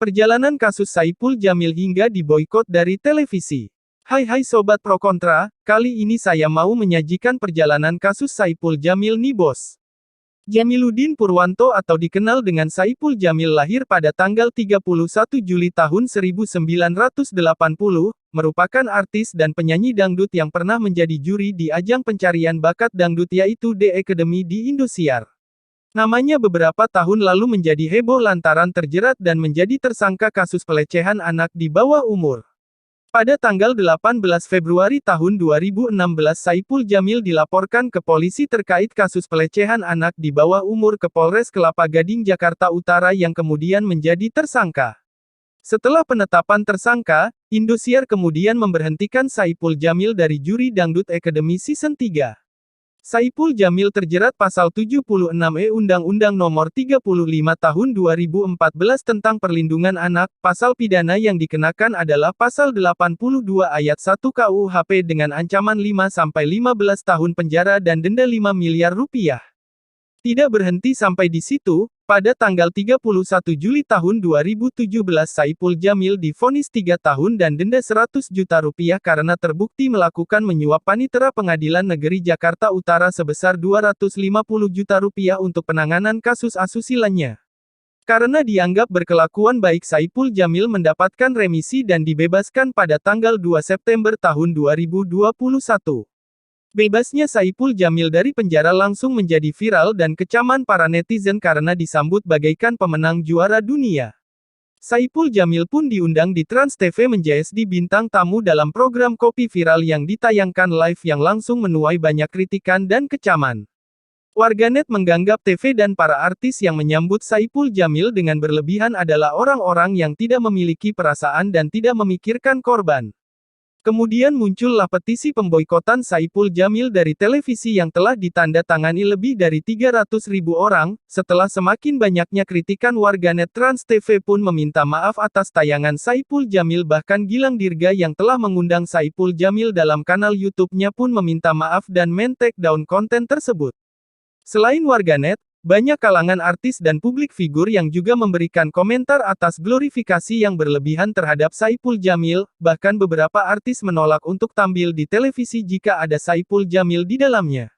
Perjalanan kasus Saipul Jamil hingga diboikot dari televisi. Hai Sobat Pro Kontra, kali ini saya mau menyajikan perjalanan kasus Saipul Jamil nih bos. Jamiluddin Purwanto atau dikenal dengan Saipul Jamil lahir pada tanggal 31 Juli tahun 1980, merupakan artis dan penyanyi dangdut yang pernah menjadi juri di ajang pencarian bakat dangdut yaitu The Academy di Indosiar. Namanya beberapa tahun lalu menjadi heboh lantaran terjerat dan menjadi tersangka kasus pelecehan anak di bawah umur. Pada tanggal 18 Februari tahun 2016 Saipul Jamil dilaporkan ke polisi terkait kasus pelecehan anak di bawah umur ke Polres Kelapa Gading Jakarta Utara yang kemudian menjadi tersangka. Setelah penetapan tersangka, Indosiar kemudian memberhentikan Saipul Jamil dari juri Dangdut Academy Season 3. Saipul Jamil terjerat pasal 76E Undang-Undang Nomor 35 Tahun 2014 tentang Perlindungan Anak. Pasal pidana yang dikenakan adalah pasal 82 ayat 1 KUHP dengan ancaman 5-15 tahun penjara dan denda 5 miliar rupiah. Tidak berhenti sampai di situ, pada tanggal 31 Juli tahun 2017 Saipul Jamil divonis 3 tahun dan denda 100 juta rupiah karena terbukti melakukan menyuap Panitera Pengadilan Negeri Jakarta Utara sebesar 250 juta rupiah untuk penanganan kasus asusilanya. Karena dianggap berkelakuan baik Saipul Jamil mendapatkan remisi dan dibebaskan pada tanggal 2 September tahun 2021. Bebasnya Saipul Jamil dari penjara langsung menjadi viral dan kecaman para netizen karena disambut bagaikan pemenang juara dunia. Saipul Jamil pun diundang di Trans TV menjadi bintang tamu dalam program Kopi Viral yang ditayangkan live yang langsung menuai banyak kritikan dan kecaman. Warganet menganggap TV dan para artis yang menyambut Saipul Jamil dengan berlebihan adalah orang-orang yang tidak memiliki perasaan dan tidak memikirkan korban. Kemudian muncullah petisi pemboikotan Saipul Jamil dari televisi yang telah ditandatangani lebih dari 300.000 orang, setelah semakin banyaknya kritikan warganet Trans TV pun meminta maaf atas tayangan Saipul Jamil bahkan Gilang Dirga yang telah mengundang Saipul Jamil dalam kanal YouTube-nya pun meminta maaf dan men-take down konten tersebut. Selain warganet, banyak kalangan artis dan publik figur yang juga memberikan komentar atas glorifikasi yang berlebihan terhadap Saipul Jamil, bahkan beberapa artis menolak untuk tampil di televisi jika ada Saipul Jamil di dalamnya.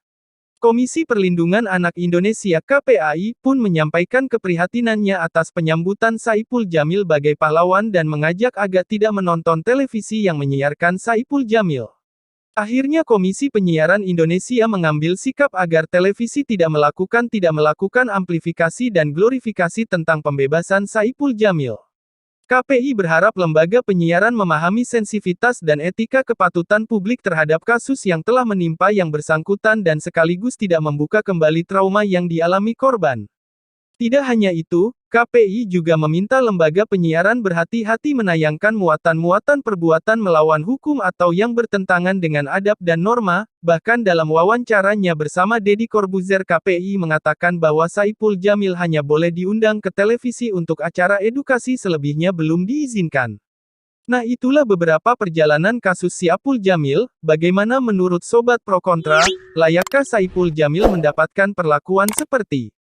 Komisi Perlindungan Anak Indonesia (KPAI) pun menyampaikan keprihatinannya atas penyambutan Saipul Jamil bagai pahlawan dan mengajak agar tidak menonton televisi yang menyiarkan Saipul Jamil. Akhirnya Komisi Penyiaran Indonesia mengambil sikap agar televisi tidak melakukan amplifikasi dan glorifikasi tentang pembebasan Saipul Jamil. KPI berharap lembaga penyiaran memahami sensitivitas dan etika kepatutan publik terhadap kasus yang telah menimpa yang bersangkutan dan sekaligus tidak membuka kembali trauma yang dialami korban. Tidak hanya itu, KPI juga meminta lembaga penyiaran berhati-hati menayangkan muatan-muatan perbuatan melawan hukum atau yang bertentangan dengan adab dan norma. Bahkan dalam wawancaranya bersama Deddy Corbuzier KPI mengatakan bahwa Saipul Jamil hanya boleh diundang ke televisi untuk acara edukasi selebihnya belum diizinkan. Nah itulah beberapa perjalanan kasus Saipul Jamil. Bagaimana menurut Sobat Pro Kontra, layakkah Saipul Jamil mendapatkan perlakuan seperti?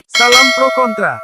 Salam Pro Kontra.